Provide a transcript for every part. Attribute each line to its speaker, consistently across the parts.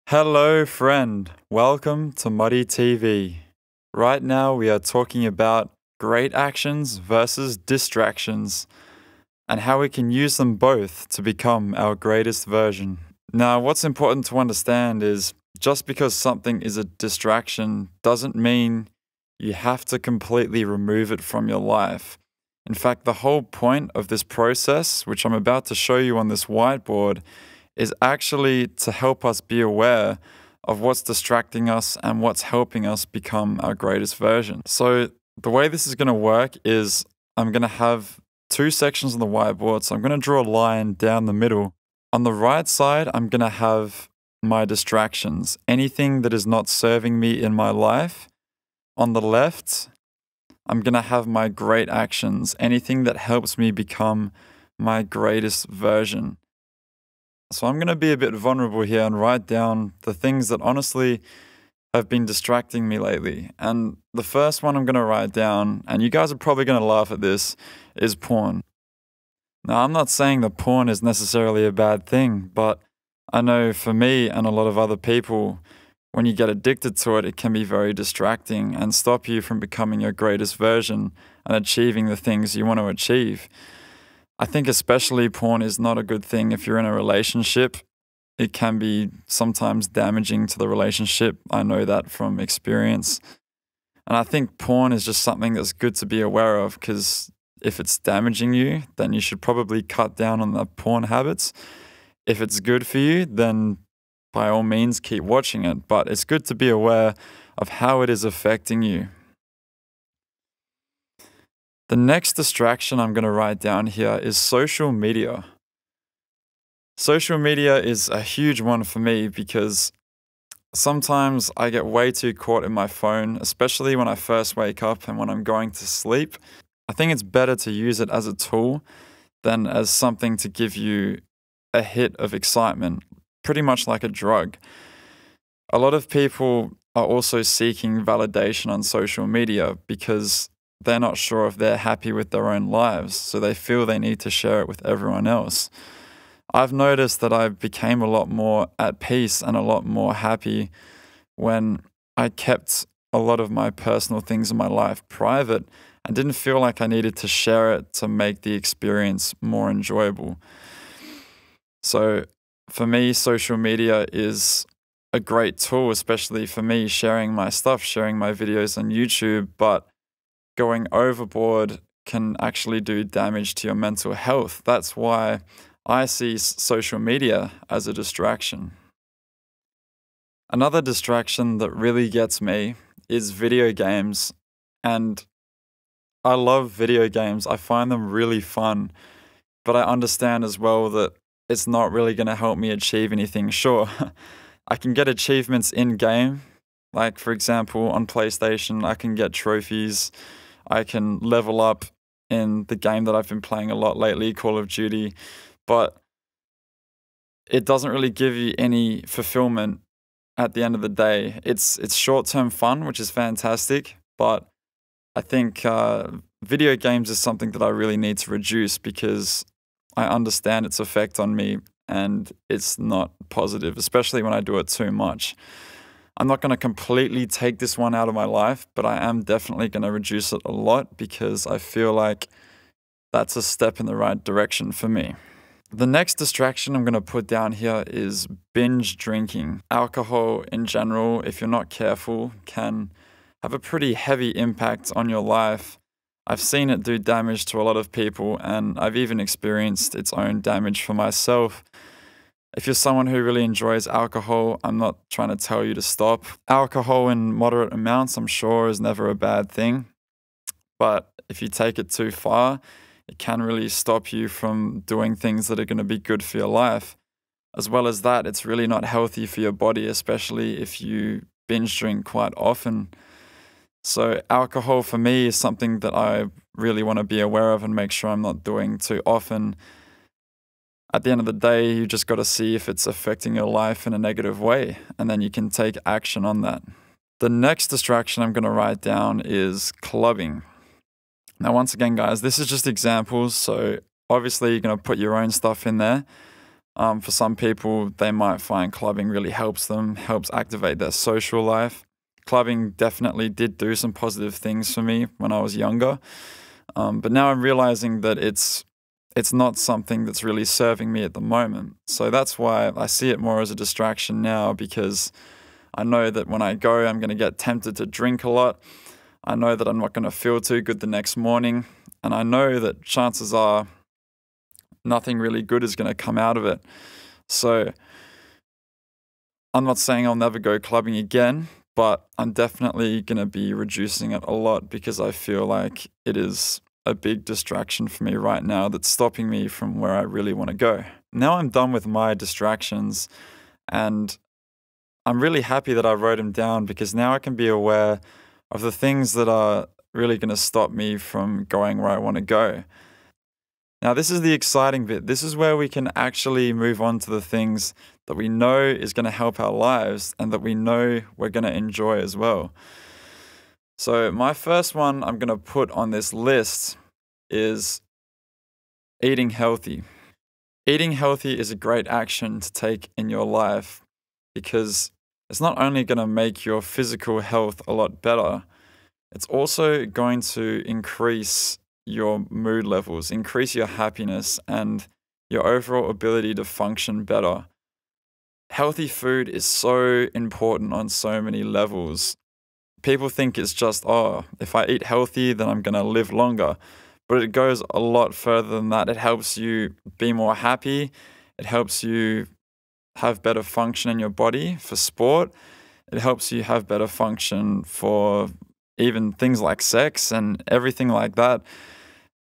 Speaker 1: Hello, friend. Welcome to Muddy TV. Right now, we are talking about great actions versus distractions and how we can use them both to become our greatest version. Now, what's important to understand is just because something is a distraction doesn't mean you have to completely remove it from your life. In fact, the whole point of this process, which I'm about to show you on this whiteboard, is actually to help us be aware of what's distracting us and what's helping us become our greatest version. So, the way this is going to work is I'm going to have two sections on the whiteboard. So, I'm going to draw a line down the middle. On the right side, I'm going to have my distractions, anything that is not serving me in my life. On the left, I'm going to have my great actions, anything that helps me become my greatest version. So I'm going to be a bit vulnerable here and write down the things that honestly have been distracting me lately. And the first one I'm going to write down, and you guys are probably going to laugh at this, is porn. Now, I'm not saying that porn is necessarily a bad thing, but I know for me and a lot of other people, when you get addicted to it, it can be very distracting and stop you from becoming your greatest version and achieving the things you want to achieve. I think especially porn is not a good thing if you're in a relationship. It can be sometimes damaging to the relationship. I know that from experience. And I think porn is just something that's good to be aware of because if it's damaging you, then you should probably cut down on the porn habits. If it's good for you, then by all means keep watching it. But it's good to be aware of how it is affecting you. The next distraction I'm going to write down here is social media. Social media is a huge one for me because sometimes I get way too caught in my phone, especially when I first wake up and when I'm going to sleep. I think it's better to use it as a tool than as something to give you a hit of excitement, pretty much like a drug. A lot of people are also seeking validation on social media because they're not sure if they're happy with their own lives, so they feel they need to share it with everyone else. I've noticed that I became a lot more at peace and a lot more happy when I kept a lot of my personal things in my life private and didn't feel like I needed to share it to make the experience more enjoyable. So for me, social media is a great tool, especially for me sharing my stuff, sharing my videos on YouTube, but going overboard can actually do damage to your mental health. That's why I see social media as a distraction. Another distraction that really gets me is video games. And I love video games. I find them really fun. But I understand as well that it's not really going to help me achieve anything. Sure, I can get achievements in game. Like, for example, on PlayStation, I can get trophies. I can level up in the game that I've been playing a lot lately, Call of Duty, but it doesn't really give you any fulfillment at the end of the day. It's short-term fun, which is fantastic, but I think video games is something that I really need to reduce because I understand its effect on me and it's not positive, especially when I do it too much. I'm not going to completely take this one out of my life, but I am definitely going to reduce it a lot because I feel like that's a step in the right direction for me. The next distraction I'm going to put down here is binge drinking. Alcohol in general, if you're not careful, can have a pretty heavy impact on your life. I've seen it do damage to a lot of people, and I've even experienced its own damage for myself. If you're someone who really enjoys alcohol, I'm not trying to tell you to stop. Alcohol in moderate amounts, I'm sure, is never a bad thing. But if you take it too far, it can really stop you from doing things that are going to be good for your life. As well as that, it's really not healthy for your body, especially if you binge drink quite often. So alcohol for me is something that I really want to be aware of and make sure I'm not doing too often. At the end of the day, you just got to see if it's affecting your life in a negative way, and then you can take action on that. The next distraction I'm going to write down is clubbing. Now, once again, guys, this is just examples, so obviously you're going to put your own stuff in there, For some people, they might find clubbing really helps them, helps activate their social life. Clubbing definitely did do some positive things for me when I was younger. But now I'm realizing that it's not something that's really serving me at the moment. So that's why I see it more as a distraction now, because I know that when I go, I'm going to get tempted to drink a lot. I know that I'm not going to feel too good the next morning. And I know that chances are nothing really good is going to come out of it. So I'm not saying I'll never go clubbing again, but I'm definitely going to be reducing it a lot because I feel like it is a big distraction for me right now that's stopping me from where I really want to go. Now I'm done with my distractions, and I'm really happy that I wrote them down because now I can be aware of the things that are really going to stop me from going where I want to go. Now, this is the exciting bit. This is where we can actually move on to the things that we know is going to help our lives and that we know we're going to enjoy as well. So my first one I'm going to put on this list is eating healthy. Eating healthy is a great action to take in your life because it's not only going to make your physical health a lot better, it's also going to increase your mood levels, increase your happiness, and your overall ability to function better. Healthy food is so important on so many levels. People think it's just, oh, if I eat healthy, then I'm going to live longer. But it goes a lot further than that. It helps you be more happy. It helps you have better function in your body for sport. It helps you have better function for even things like sex and everything like that.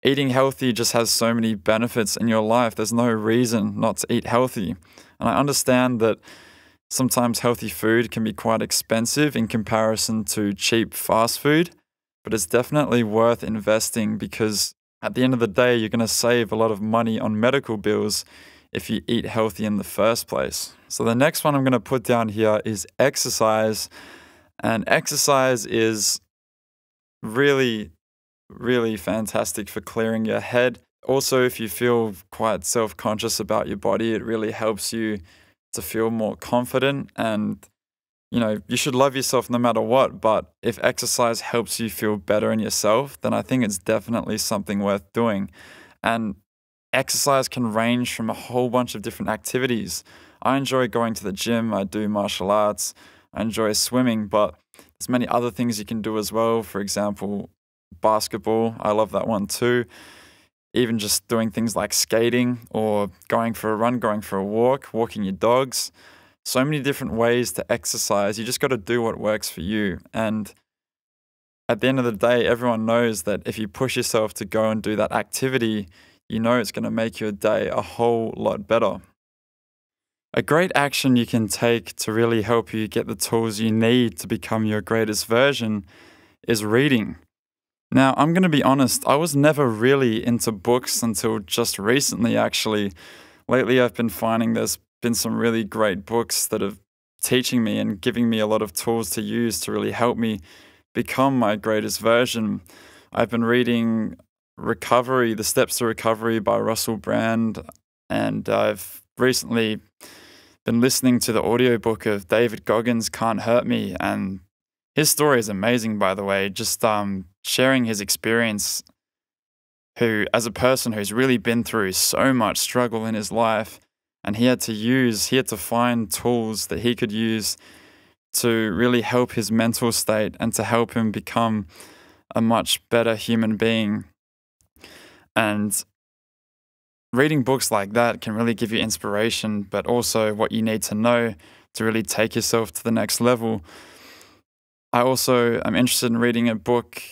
Speaker 1: Eating healthy just has so many benefits in your life. There's no reason not to eat healthy. And I understand that sometimes healthy food can be quite expensive in comparison to cheap fast food, but it's definitely worth investing because at the end of the day, you're going to save a lot of money on medical bills if you eat healthy in the first place. So the next one I'm going to put down here is exercise. And exercise is really, really fantastic for clearing your head. Also, if you feel quite self-conscious about your body, it really helps you to feel more confident. And, you should love yourself no matter what. But if exercise helps you feel better in yourself, then I think it's definitely something worth doing. And exercise can range from a whole bunch of different activities. I enjoy going to the gym. I do martial arts. I enjoy swimming, but there's many other things you can do as well. For example, basketball. I love that one too. Even just doing things like skating or going for a run, going for a walk, walking your dogs. So many different ways to exercise. You just got to do what works for you. And at the end of the day, everyone knows that if you push yourself to go and do that activity, you know it's going to make your day a whole lot better. A great action you can take to really help you get the tools you need to become your greatest version is reading. Now, I'm going to be honest, I was never really into books until just recently, actually. Lately, I've been finding there's been some really great books that are teaching me and giving me a lot of tools to use to really help me become my greatest version. I've been reading Recovery, The Steps to Recovery by Russell Brand, and I've recently been listening to the audiobook of David Goggins' Can't Hurt Me, and his story is amazing, by the way. Just sharing his experience, who, as a person who's really been through so much struggle in his life, and he had to find tools that he could use to really help his mental state and to help him become a much better human being. And reading books like that can really give you inspiration, but also what you need to know to really take yourself to the next level. I also am interested in reading a book,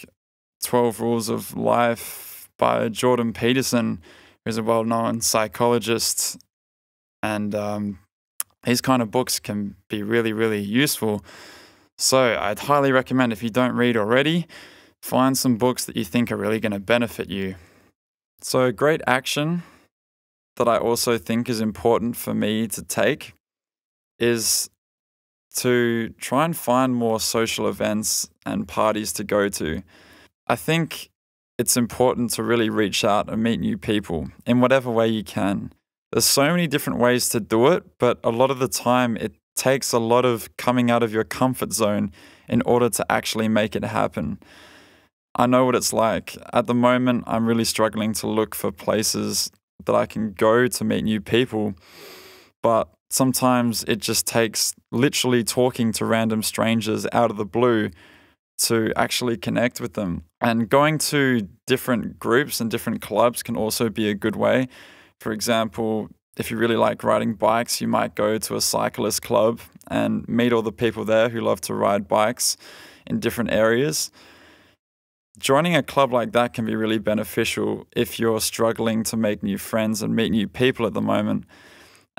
Speaker 1: 12 Rules of Life by Jordan Peterson, who's a well-known psychologist. And these kind of books can be really, really useful. So I'd highly recommend, if you don't read already, find some books that you think are really going to benefit you. So a great action that I also think is important for me to take is to try and find more social events and parties to go to. I think it's important to really reach out and meet new people in whatever way you can. There's so many different ways to do it, but a lot of the time it takes a lot of coming out of your comfort zone in order to actually make it happen. I know what it's like. At the moment, I'm really struggling to look for places that I can go to meet new people, but sometimes it just takes literally talking to random strangers out of the blue to actually connect with them. And going to different groups and different clubs can also be a good way. For example, if you really like riding bikes, you might go to a cyclist club and meet all the people there who love to ride bikes in different areas. Joining a club like that can be really beneficial if you're struggling to make new friends and meet new people at the moment.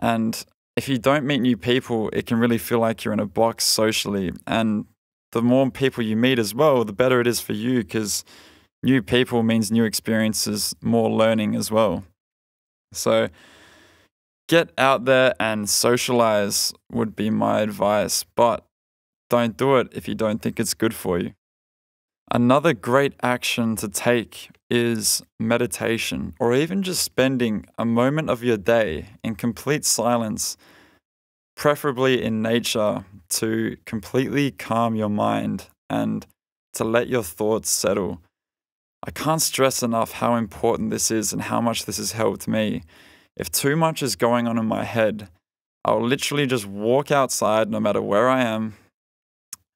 Speaker 1: And if you don't meet new people, it can really feel like you're in a box socially. And the more people you meet as well, the better it is for you, because new people means new experiences, more learning as well. So get out there and socialize would be my advice, but don't do it if you don't think it's good for you. Another great action to take is meditation, or even just spending a moment of your day in complete silence, preferably in nature, to completely calm your mind and to let your thoughts settle. I can't stress enough how important this is and how much this has helped me. If too much is going on in my head, I'll literally just walk outside no matter where I am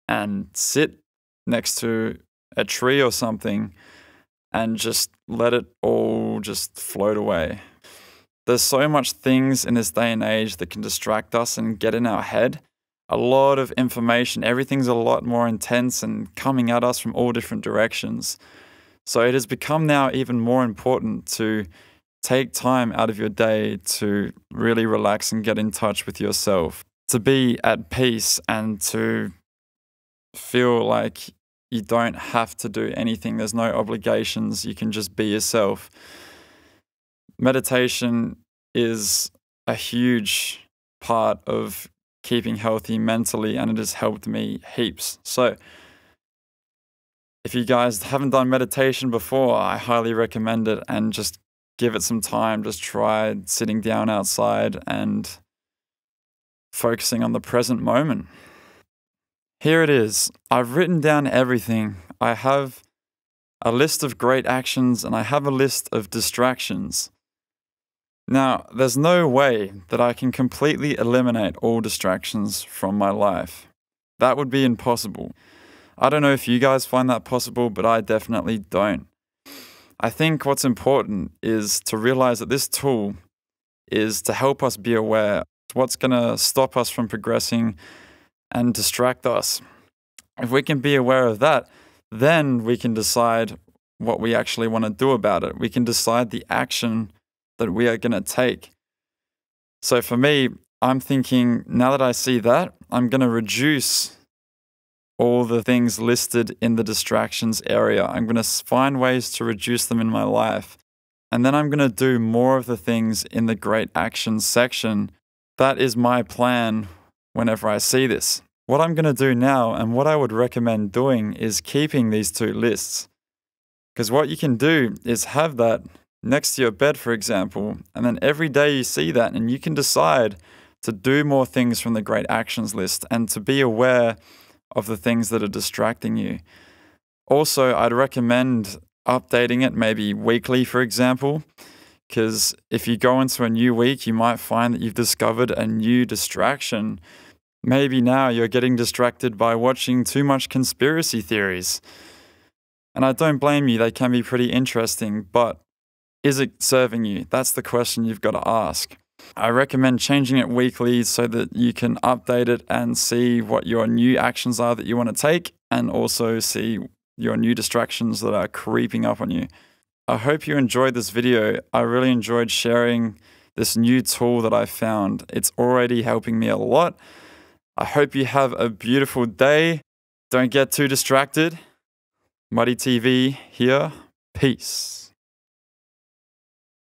Speaker 1: and sit next to a tree or something and just let it all just float away. There's so much things in this day and age that can distract us and get in our head. A lot of information, everything's a lot more intense and coming at us from all different directions. So it has become now even more important to take time out of your day to really relax and get in touch with yourself, to be at peace and to feel like you don't have to do anything. There's no obligations. You can just be yourself. Meditation is a huge part of keeping healthy mentally, and it has helped me heaps. So if you guys haven't done meditation before, I highly recommend it, and just give it some time. Just try sitting down outside and focusing on the present moment. Here it is. I've written down everything. I have a list of great actions and I have a list of distractions. Now, there's no way that I can completely eliminate all distractions from my life. That would be impossible. I don't know if you guys find that possible, but I definitely don't. I think what's important is to realize that this tool is to help us be aware of what's going to stop us from progressing and distract us. If we can be aware of that, then we can decide what we actually want to do about it. We can decide the action that we are going to take. So for me, I'm thinking, now that I see that, I'm going to reduce all the things listed in the distractions area. I'm going to find ways to reduce them in my life. And then I'm going to do more of the things in the great actions section. That is my plan whenever I see this. What I'm going to do now, and what I would recommend doing, is keeping these two lists. Because what you can do is have that next to your bed, for example, and then every day you see that and you can decide to do more things from the great actions list and to be aware of the things that are distracting you. Also, I'd recommend updating it maybe weekly, for example, because if you go into a new week, you might find that you've discovered a new distraction. Maybe now you're getting distracted by watching too much conspiracy theories. And I don't blame you, they can be pretty interesting, but is it serving you? That's the question you've got to ask. I recommend changing it weekly so that you can update it and see what your new actions are that you want to take, and also see your new distractions that are creeping up on you. I hope you enjoyed this video. I really enjoyed sharing this new tool that I found. It's already helping me a lot. I hope you have a beautiful day. Don't get too distracted. Muddy TV here. Peace.